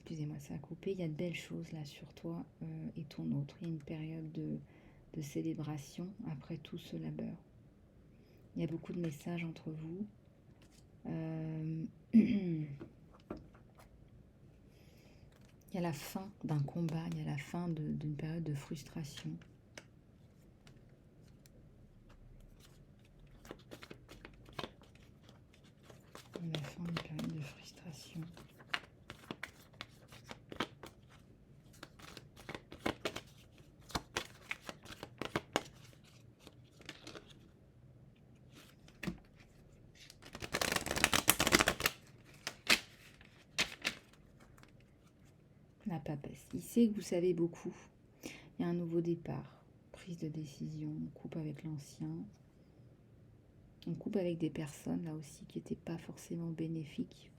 excusez-moi, ça a coupé. Il y a de belles choses là sur toi et ton autre. Il y a une période de célébration après tout ce labeur. Il y a beaucoup de messages entre vous. Il y a la fin d'un combat, il y a la fin d'une période de frustration. La fin d'une période de frustration. La papesse. Il sait que vous savez beaucoup. Il y a un nouveau départ, prise de décision, coupe avec l'ancien. On coupe avec des personnes là aussi qui n'étaient pas forcément bénéfiques.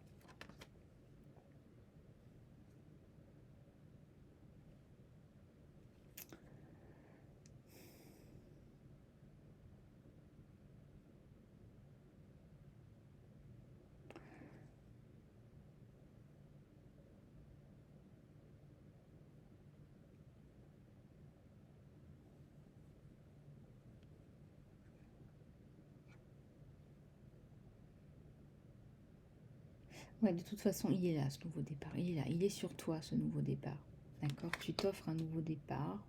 Ouais, de toute façon, il est là, ce nouveau départ. Il est là, il est sur toi, ce nouveau départ. D'accord? Tu t'offres un nouveau départ.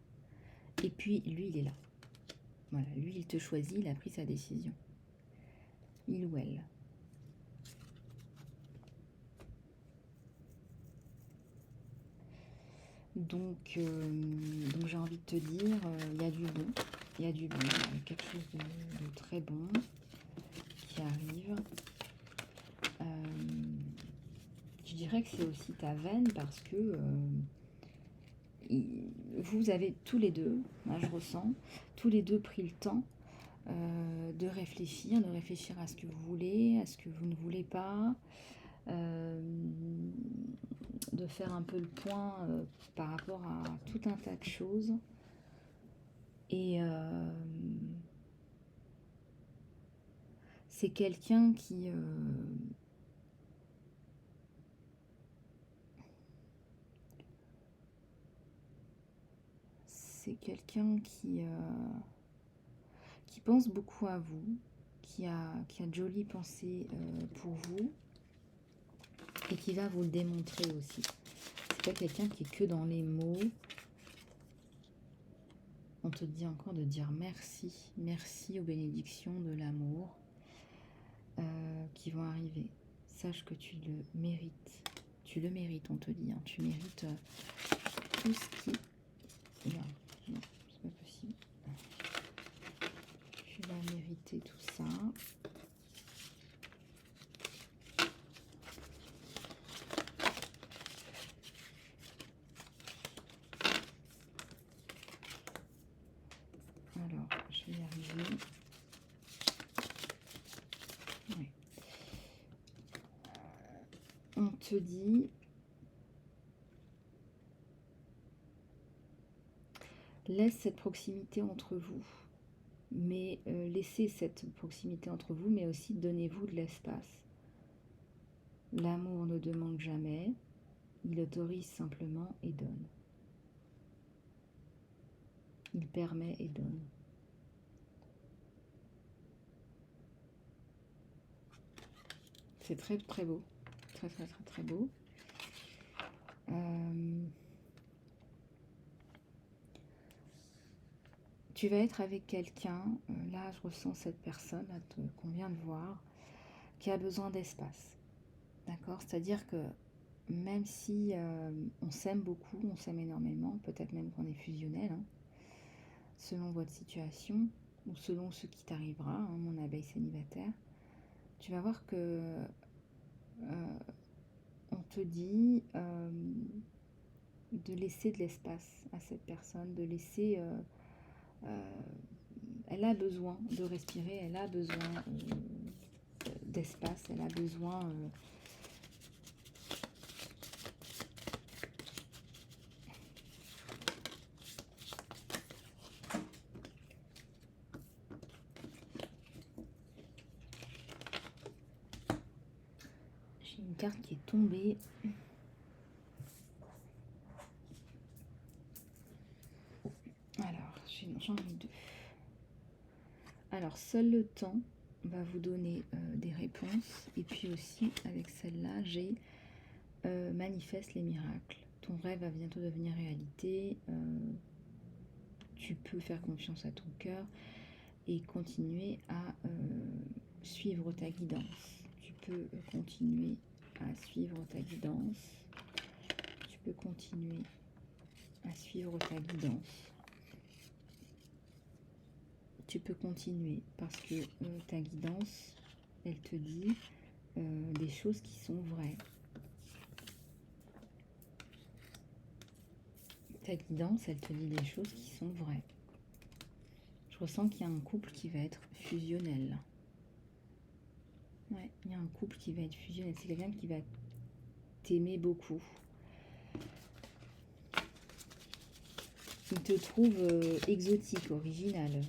Et puis, lui, il est là. Voilà, lui, il te choisit, il a pris sa décision. Il ou elle. Donc j'ai envie de te dire, il y a du bon. Il y a du bon, il y a quelque chose de très bon qui arrive. Je dirais que c'est aussi ta veine parce que vous avez tous les deux, moi je ressens, tous les deux pris le temps de réfléchir à ce que vous voulez, à ce que vous ne voulez pas, de faire un peu le point par rapport à tout un tas de choses. Et c'est quelqu'un qui... c'est quelqu'un qui pense beaucoup à vous, qui a de jolies pensées pour vous et qui va vous le démontrer aussi. C'est pas quelqu'un qui est que dans les mots. On te dit encore de dire merci. Merci aux bénédictions de l'amour qui vont arriver. Sache que tu le mérites. Tu le mérites, on te dit. Hein. Tu mérites tout ce qui... Non, non, c'est pas possible. Tu vas mériter tout ça. Alors, je vais y arriver. Ouais. On te dit... Laisse cette proximité entre vous. Mais laissez cette proximité entre vous, mais aussi donnez-vous de l'espace. L'amour ne demande jamais. Il autorise simplement et donne. Il permet et donne. C'est très très beau. Très très très très beau. Tu vas être avec quelqu'un, là je ressens cette personne qu'on vient de voir, qui a besoin d'espace. D'accord? C'est-à-dire que même si on s'aime beaucoup, on s'aime énormément, peut-être même qu'on est fusionnel, hein, selon votre situation, ou selon ce qui t'arrivera, hein, mon abeille célibataire, tu vas voir que on te dit de laisser de l'espace à cette personne, de laisser... elle a besoin de respirer, elle a besoin d'espace, elle a besoin... J'ai une carte qui est tombée. j'en ai deux. Alors, seul le temps va vous donner des réponses. Et puis aussi, avec celle-là, j'ai manifeste les miracles. Ton rêve va bientôt devenir réalité. Tu peux faire confiance à ton cœur et continuer à suivre ta guidance. Tu peux continuer à suivre ta guidance. Tu peux continuer à suivre ta guidance. Tu peux continuer parce que ta guidance, elle te dit des choses qui sont vraies. Ta guidance, elle te dit des choses qui sont vraies. Je ressens qu'il y a un couple qui va être fusionnel. Ouais, il y a un couple qui va être fusionnel. C'est quelqu'un qui va t'aimer beaucoup. Il te trouve exotique, original.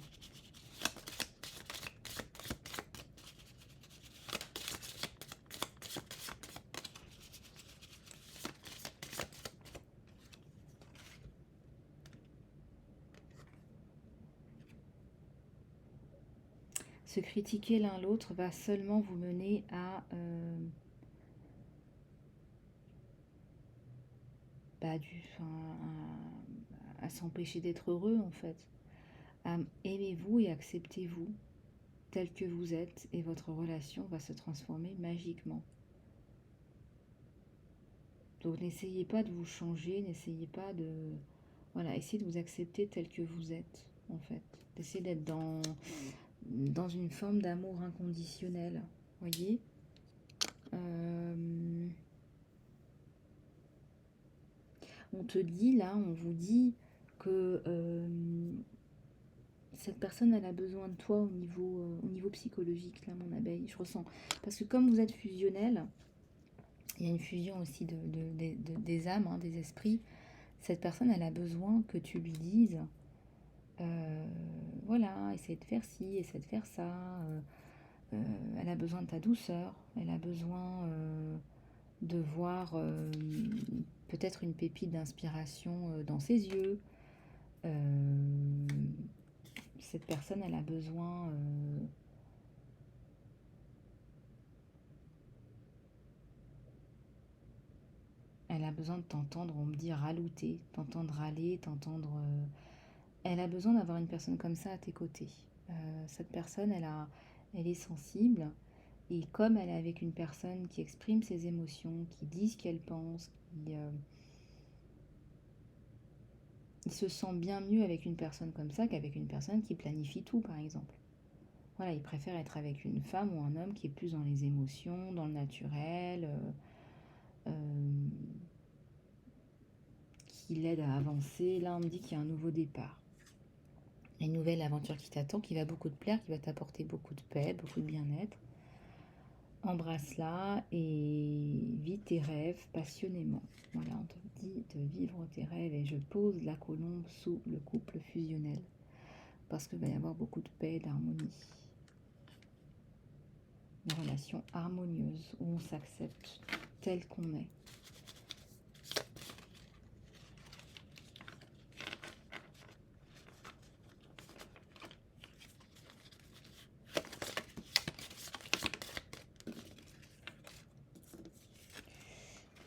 Se critiquer l'un l'autre va seulement vous mener à s'empêcher d'être heureux en fait. Aimez-vous et acceptez-vous tel que vous êtes et votre relation va se transformer magiquement. Donc n'essayez pas de vous changer, n'essayez pas de... Voilà, essayez de vous accepter tel que vous êtes en fait. Essayez d'être dans une forme d'amour inconditionnel, voyez. On te dit là, on vous dit que cette personne, elle a besoin de toi au niveau psychologique, là, mon abeille, je ressens. Parce que comme vous êtes fusionnel, il y a une fusion aussi des âmes, hein, des esprits. Cette personne, elle a besoin que tu lui dises, voilà, essaie de faire ci, essaie de faire ça. Elle a besoin de ta douceur, elle a besoin de voir peut-être une pépite d'inspiration dans ses yeux. Cette personne, elle a besoin de t'entendre, on me dit ralouter, t'entendre râler, t'entendre... Elle a besoin d'avoir une personne comme ça à tes côtés. Cette personne, elle est sensible. Et comme elle est avec une personne qui exprime ses émotions, qui dit ce qu'elle pense, il se sent bien mieux avec une personne comme ça qu'avec une personne qui planifie tout, par exemple. Voilà, il préfère être avec une femme ou un homme qui est plus dans les émotions, dans le naturel, qui l'aide à avancer. Là, on me dit qu'il y a un nouveau départ. Une nouvelle aventure qui t'attend, qui va beaucoup te plaire, qui va t'apporter beaucoup de paix, beaucoup de bien-être. Embrasse-la et vis tes rêves passionnément. Voilà, on te dit de vivre tes rêves et je pose la colombe sous le couple fusionnel parce qu'il va y avoir beaucoup de paix et d'harmonie. Une relation harmonieuse où on s'accepte tel qu'on est.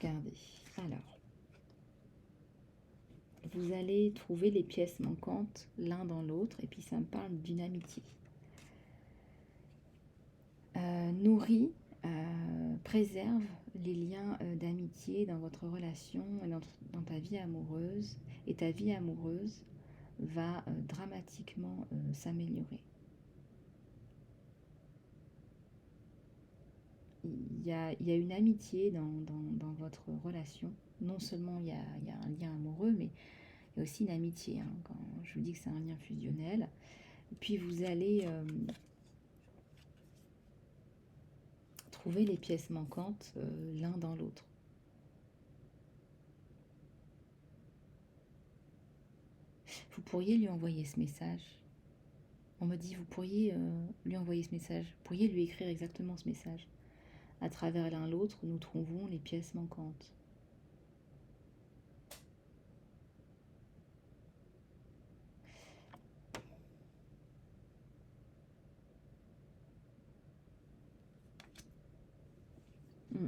Regardez, alors, vous allez trouver les pièces manquantes l'un dans l'autre et puis ça me parle d'une amitié. Nourris, préserve les liens d'amitié dans votre relation, dans ta vie amoureuse, et ta vie amoureuse va dramatiquement s'améliorer. Il y a une amitié dans votre relation. Non seulement il y a un lien amoureux, mais il y a aussi une amitié. Hein, quand je vous dis que c'est un lien fusionnel. Et puis vous allez trouver les pièces manquantes l'un dans l'autre. Vous pourriez lui envoyer ce message. On me dit, vous pourriez lui envoyer ce message. Vous pourriez lui écrire exactement ce message. À travers l'un l'autre, nous trouvons les pièces manquantes. Mm.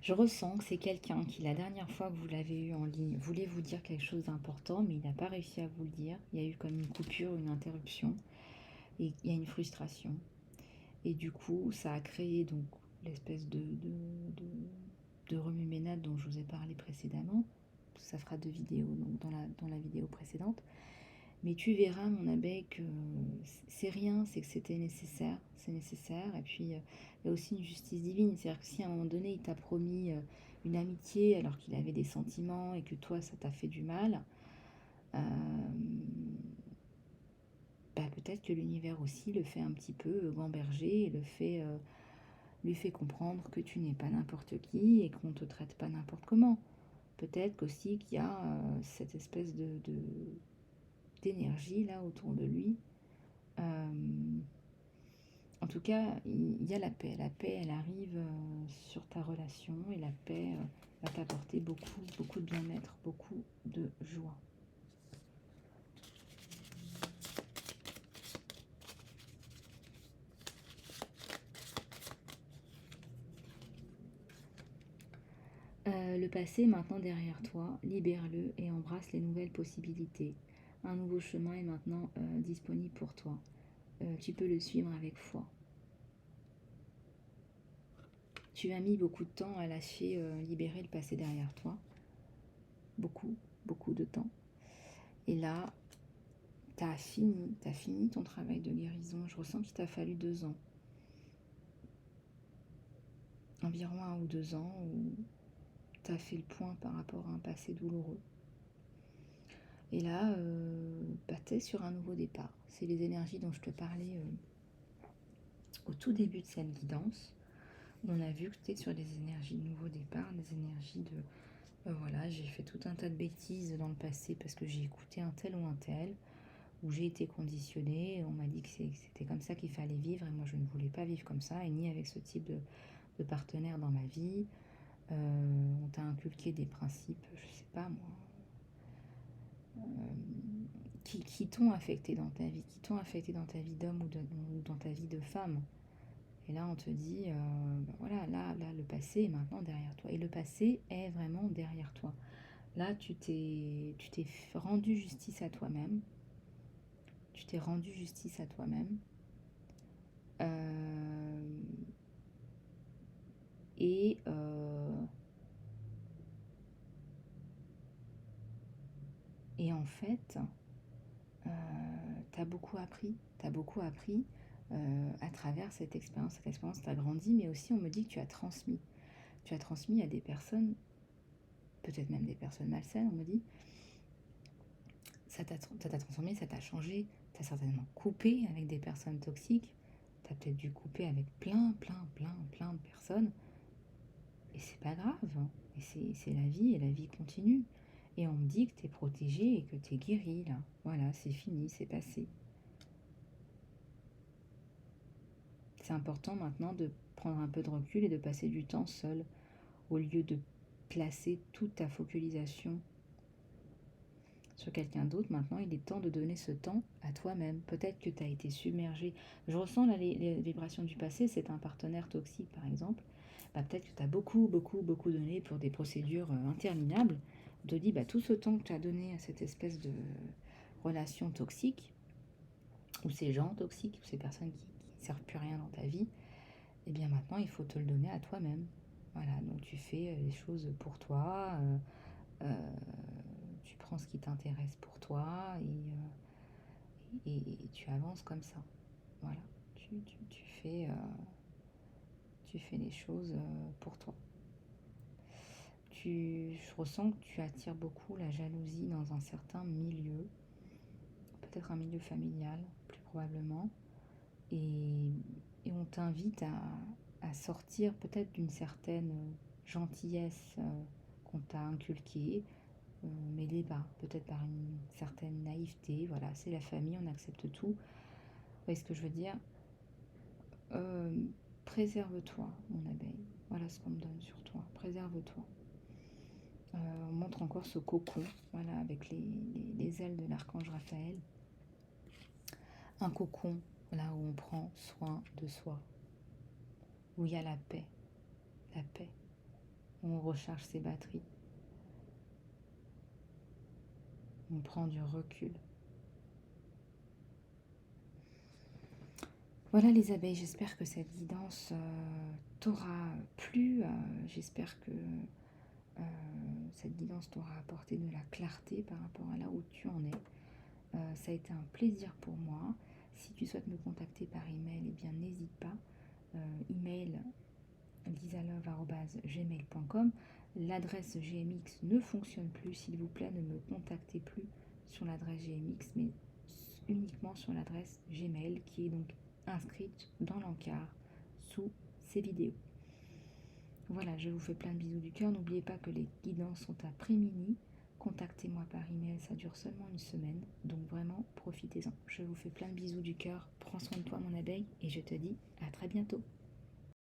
Je ressens que c'est quelqu'un qui, la dernière fois que vous l'avez eu en ligne, voulait vous dire quelque chose d'important, mais il n'a pas réussi à vous le dire. Il y a eu comme une coupure, une interruption, et il y a une frustration. Et du coup, ça a créé donc l'espèce de remue-ménage dont je vous ai parlé précédemment. Ça fera 2 vidéos donc dans la vidéo précédente. Mais tu verras, mon abeille, que c'est rien, c'est que c'était nécessaire, c'est nécessaire. Et puis, il y a aussi une justice divine. C'est-à-dire que si à un moment donné, il t'a promis une amitié alors qu'il avait des sentiments et que toi, ça t'a fait du mal, euh, bah, peut-être que l'univers aussi le fait un petit peu gamberger et lui fait comprendre que tu n'es pas n'importe qui et qu'on ne te traite pas n'importe comment. Peut-être qu'aussi qu'il y a cette espèce d'énergie là autour de lui. En tout cas, il y a la paix. La paix, elle arrive sur ta relation et la paix va t'apporter beaucoup, beaucoup de bien-être, beaucoup de joie. Le passé est maintenant derrière toi, libère-le et embrasse les nouvelles possibilités. Un nouveau chemin est maintenant disponible pour toi. Tu peux le suivre avec foi. Tu as mis beaucoup de temps à lâcher, libérer le passé derrière toi. Beaucoup, beaucoup de temps. Et là, t'as fini ton travail de guérison. Je ressens qu'il t'a fallu 2 ans. Environ 1 ou 2 ans où t'as fait le point par rapport à un passé douloureux. Et là, bah, t'es sur un nouveau départ. C'est les énergies dont je te parlais au tout début de cette guidance. On a vu que tu es sur des énergies de nouveau départ, des énergies de... voilà, j'ai fait tout un tas de bêtises dans le passé parce que j'ai écouté un tel ou un tel, où j'ai été conditionnée, on m'a dit que c'était comme ça qu'il fallait vivre, et moi je ne voulais pas vivre comme ça, et ni avec ce type de partenaire dans ma vie. On t'a inculqué des principes, je sais pas moi, qui t'ont affecté dans ta vie, d'homme ou dans ta vie de femme. Et là, on te dit, ben voilà, là, le passé est maintenant derrière toi. Et le passé est vraiment derrière toi. Là, tu t'es rendu justice à toi-même. Tu t'es rendu justice à toi-même. Et en fait, t'as beaucoup appris. T'as beaucoup appris à travers cette expérience. Cette expérience t'a grandi, mais aussi on me dit que tu as transmis. Tu as transmis à des personnes, peut-être même des personnes malsaines, on me dit. Ça t'a transformé, ça t'a changé. T'as certainement coupé avec des personnes toxiques. T'as peut-être dû couper avec plein de personnes. Et c'est pas grave. Hein. Et c'est la vie, et la vie continue. Et on me dit que t'es protégé et que t'es guéri, là. Voilà, c'est fini, c'est passé. C'est important maintenant de prendre un peu de recul et de passer du temps seul, au lieu de placer toute ta focalisation sur quelqu'un d'autre. Maintenant, il est temps de donner ce temps à toi-même. Peut-être que tu as été submergé. Je ressens là, les vibrations du passé. C'est un partenaire toxique, par exemple. Bah, peut-être que tu as beaucoup donné pour des procédures interminables. On te dit, bah, tout ce temps que tu as donné à cette espèce de relation toxique, ou ces gens toxiques, ou ces personnes qui ne servent plus rien dans ta vie, et bien maintenant, il faut te le donner à toi-même. Voilà, donc tu fais les choses pour toi. Tu prends ce qui t'intéresse pour toi et tu avances comme ça. Voilà, tu fais les choses pour toi. Je ressens que tu attires beaucoup la jalousie dans un certain milieu, peut-être un milieu familial, plus probablement, et on t'invite à sortir peut-être d'une certaine gentillesse qu'on t'a inculquée, mêlée peut-être par une certaine naïveté. Voilà, c'est la famille, on accepte tout. Vous voyez ce que je veux dire? Préserve-toi, mon abeille. Voilà ce qu'on me donne sur toi. Préserve-toi. On montre encore ce cocon, voilà, avec les ailes de l'archange Raphaël. Un cocon, là où on prend soin de soi. où il y a la paix, où on recharge ses batteries, on prend du recul. Voilà les abeilles, j'espère que cette guidance t'aura plu, j'espère que cette guidance t'aura apporté de la clarté par rapport à là où tu en es. Ça a été un plaisir pour moi. Si tu souhaites me contacter par email, eh bien n'hésite pas. Email lisalove@gmail.com. L'adresse GMX ne fonctionne plus, s'il vous plaît, ne me contactez plus sur l'adresse GMX, mais uniquement sur l'adresse Gmail qui est donc inscrite dans l'encart sous ces vidéos. Voilà, je vous fais plein de bisous du cœur. N'oubliez pas que les guidances sont à prix mini. Contactez-moi par email, ça dure seulement une semaine, donc vraiment profitez-en. Je vous fais plein de bisous du cœur. Prends soin de toi mon abeille et je te dis à très bientôt.